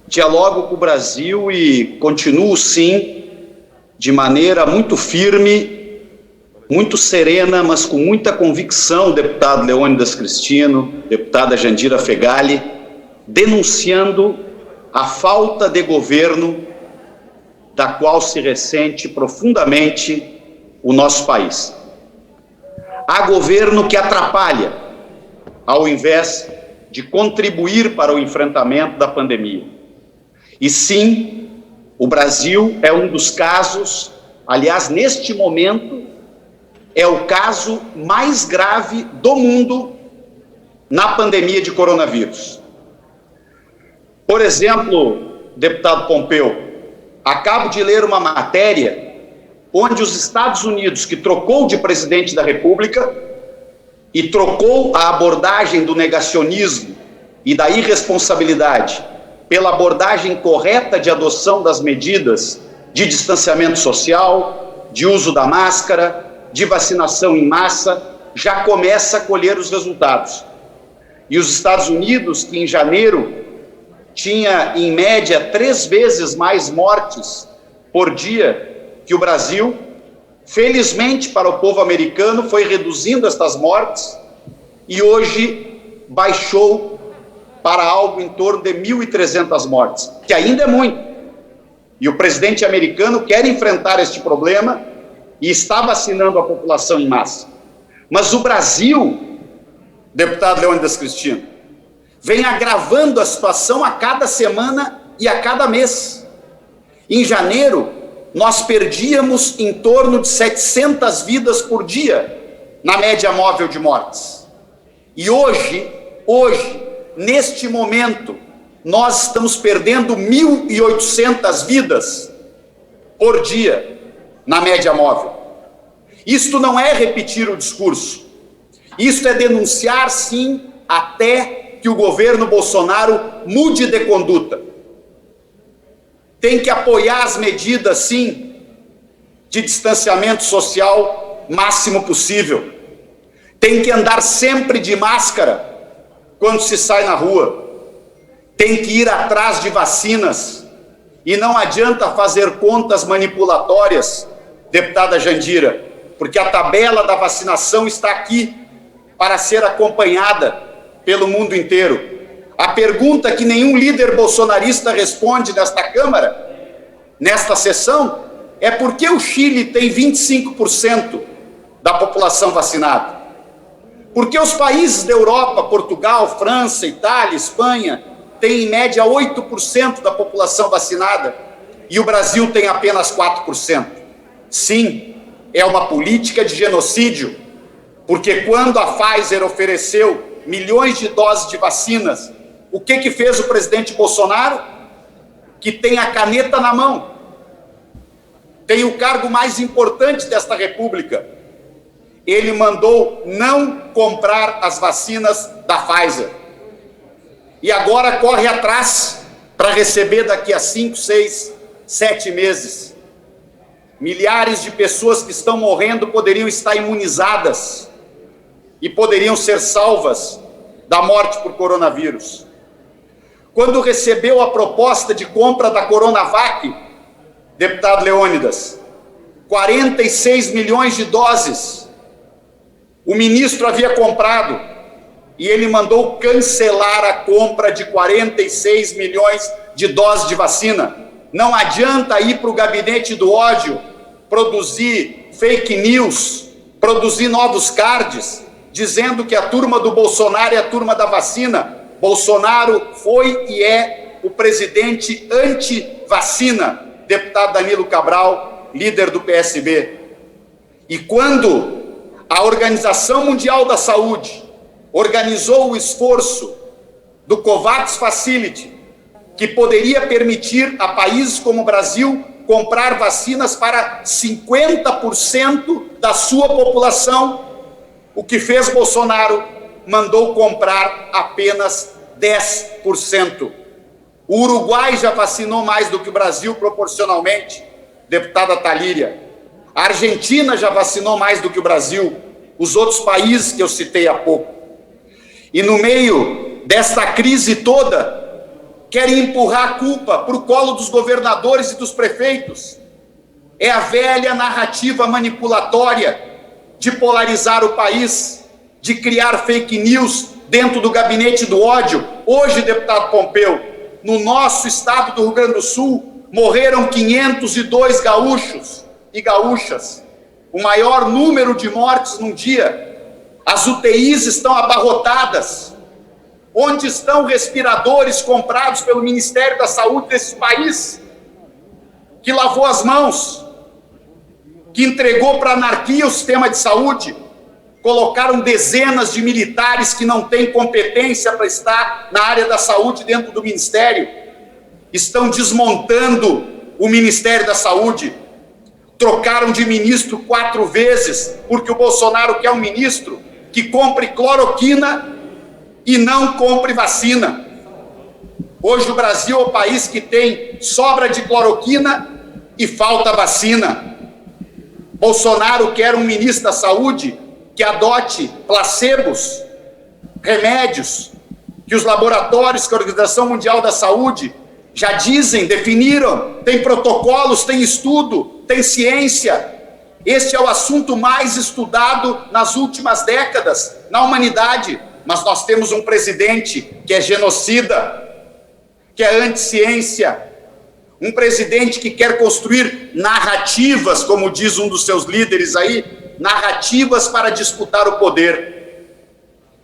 dialogo com o Brasil e continuo, sim, de maneira muito firme, muito serena, mas com muita convicção, deputado Leônidas Cristino, deputada Jandira Fegali, denunciando a falta de governo da qual se ressente profundamente o nosso país. Há governo que atrapalha, ao invés de contribuir para o enfrentamento da pandemia. E sim, o Brasil é um dos casos, aliás, neste momento, é o caso mais grave do mundo na pandemia de coronavírus. Por exemplo, deputado Pompeu, acabo de ler uma matéria onde os Estados Unidos, que trocou de presidente da República e trocou a abordagem do negacionismo e da irresponsabilidade pela abordagem correta de adoção das medidas de distanciamento social, de uso da máscara, de vacinação em massa, já começa a colher os resultados. E os Estados Unidos, que em janeiro tinha, em média, 3 vezes mais mortes por dia que o Brasil, felizmente para o povo americano, foi reduzindo estas mortes e hoje baixou para algo em torno de 1.300 mortes, que ainda é muito. E o presidente americano quer enfrentar este problema e está vacinando a população em massa. Mas o Brasil, deputado Leônidas Cristino, vem agravando a situação a cada semana e a cada mês. Em janeiro, nós perdíamos em torno de 700 vidas por dia na média móvel de mortes. E hoje, neste momento, nós estamos perdendo 1.800 vidas por dia na média móvel. Isto não é repetir o discurso. Isto é denunciar, sim, até que o governo Bolsonaro mude de conduta. Tem que apoiar as medidas, sim, de distanciamento social máximo possível. Tem que andar sempre de máscara quando se sai na rua. Tem que ir atrás de vacinas. E não adianta fazer contas manipulatórias, deputada Jandira, porque a tabela da vacinação está aqui para ser acompanhada pelo mundo inteiro. A pergunta que nenhum líder bolsonarista responde nesta Câmara, nesta sessão, é por que o Chile tem 25% da população vacinada? Por que os países da Europa, Portugal, França, Itália, Espanha, têm em média 8% da população vacinada e o Brasil tem apenas 4%? Sim, é uma política de genocídio, porque quando a Pfizer ofereceu milhões de doses de vacinas, o que fez o presidente Bolsonaro? Que tem a caneta na mão, tem o cargo mais importante desta república. Ele mandou não comprar as vacinas da Pfizer. E agora corre atrás para receber daqui a 5, 6, 7 meses. Milhares de pessoas que estão morrendo poderiam estar imunizadas e poderiam ser salvas da morte por coronavírus. Quando recebeu a proposta de compra da Coronavac, deputado Leônidas, 46 milhões de doses, o ministro havia comprado e ele mandou cancelar a compra de 46 milhões de doses de vacina. Não adianta ir para o gabinete do ódio, produzir fake news, produzir novos cards, dizendo que a turma do Bolsonaro é a turma da vacina. Bolsonaro foi e é o presidente anti-vacina, deputado Danilo Cabral, líder do PSB. E quando a Organização Mundial da Saúde organizou o esforço do COVAX Facility, que poderia permitir a países como o Brasil comprar vacinas para 50% da sua população, o que fez Bolsonaro? Mandou comprar apenas 10%. O Uruguai já vacinou mais do que o Brasil proporcionalmente, deputada Talíria. A Argentina já vacinou mais do que o Brasil, os outros países que eu citei há pouco. E no meio desta crise toda, querem empurrar a culpa para o colo dos governadores e dos prefeitos. É a velha narrativa manipulatória de polarizar o país, de criar fake news dentro do gabinete do ódio. Hoje, deputado Pompeu, no nosso estado do Rio Grande do Sul, morreram 502 gaúchos e gaúchas, o maior número de mortes num dia. As UTIs estão abarrotadas. Onde estão respiradores comprados pelo Ministério da Saúde desse país, que lavou as mãos, que entregou para a anarquia o sistema de saúde? Colocaram dezenas de militares que não têm competência para estar na área da saúde dentro do Ministério. Estão desmontando o Ministério da Saúde. Trocaram de ministro 4 vezes, porque o Bolsonaro quer um ministro que compre cloroquina e não compre vacina. Hoje o Brasil é o país que tem sobra de cloroquina e falta vacina. Bolsonaro quer um ministro da Saúde que adote placebos, remédios, que os laboratórios, que a Organização Mundial da Saúde já dizem, definiram, tem protocolos, tem estudo, tem ciência. Este é o assunto mais estudado nas últimas décadas na humanidade. Mas nós temos um presidente que é genocida, que é anti-ciência, um presidente que quer construir narrativas, como diz um dos seus líderes aí, narrativas para disputar o poder.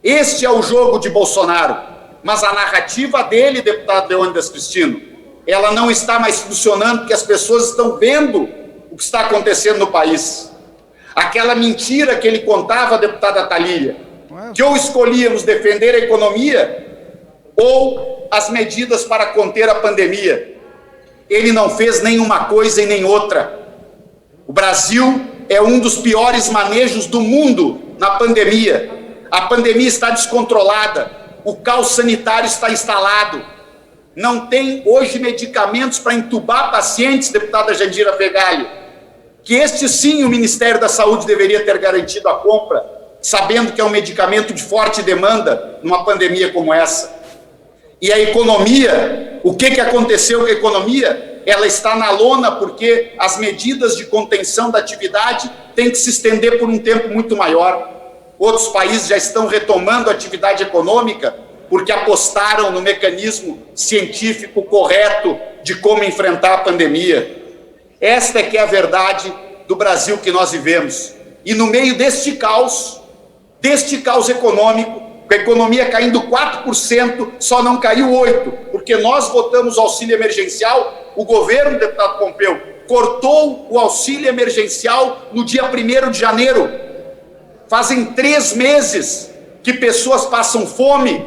Este é o jogo de Bolsonaro, mas a narrativa dele, deputado Leônidas Cristino, ela não está mais funcionando, porque as pessoas estão vendo o que está acontecendo no país. Aquela mentira que ele contava, deputada Thalíria, que ou escolhíamos defender a economia ou as medidas para conter a pandemia. Ele não fez nenhuma coisa e nem outra. O Brasil é um dos piores manejos do mundo na pandemia. A pandemia está descontrolada, o caos sanitário está instalado. Não tem hoje medicamentos para entubar pacientes, deputada Jandira Fegali, que este sim o Ministério da Saúde deveria ter garantido a compra, sabendo que é um medicamento de forte demanda numa pandemia como essa. E a economia, o que aconteceu com a economia? Ela está na lona porque as medidas de contenção da atividade têm que se estender por um tempo muito maior. Outros países já estão retomando a atividade econômica porque apostaram no mecanismo científico correto de como enfrentar a pandemia. Esta é que é a verdade do Brasil que nós vivemos. E no meio deste caos econômico, com a economia caindo 4%, só não caiu 8%, porque nós votamos o auxílio emergencial, o governo, deputado Pompeu, cortou o auxílio emergencial no dia 1º de janeiro. Fazem 3 meses que pessoas passam fome,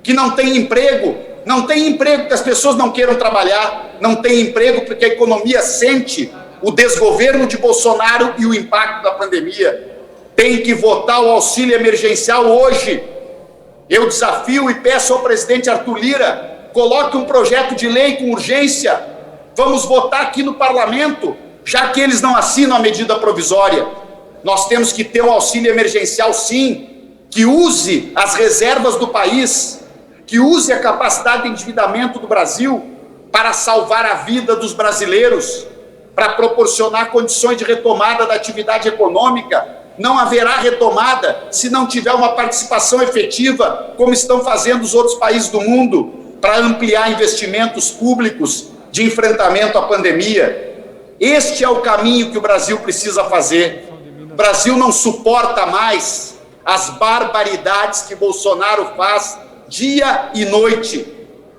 que não têm emprego. Não tem emprego porque as pessoas não queiram trabalhar, não tem emprego porque a economia sente o desgoverno de Bolsonaro e o impacto da pandemia. Tem que votar o auxílio emergencial hoje. Eu desafio e peço ao presidente Arthur Lira, coloque um projeto de lei com urgência. Vamos votar aqui no parlamento, já que eles não assinam a medida provisória. Nós temos que ter um auxílio emergencial, sim, que use as reservas do país, que use a capacidade de endividamento do Brasil para salvar a vida dos brasileiros, para proporcionar condições de retomada da atividade econômica. Não haverá retomada se não tiver uma participação efetiva, como estão fazendo os outros países do mundo, para ampliar investimentos públicos de enfrentamento à pandemia. Este é o caminho que o Brasil precisa fazer. O Brasil não suporta mais as barbaridades que Bolsonaro faz dia e noite.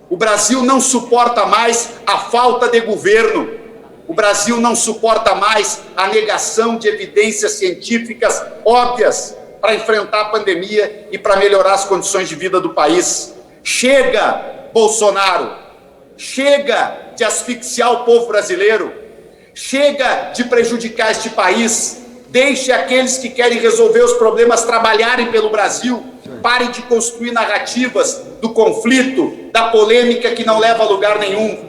O Brasil não suporta mais a falta de governo. O Brasil não suporta mais a negação de evidências científicas óbvias para enfrentar a pandemia e para melhorar as condições de vida do país. Chega, Bolsonaro! Chega de asfixiar o povo brasileiro! Chega de prejudicar este país! Deixe aqueles que querem resolver os problemas trabalharem pelo Brasil. Parem de construir narrativas do conflito, da polêmica que não leva a lugar nenhum.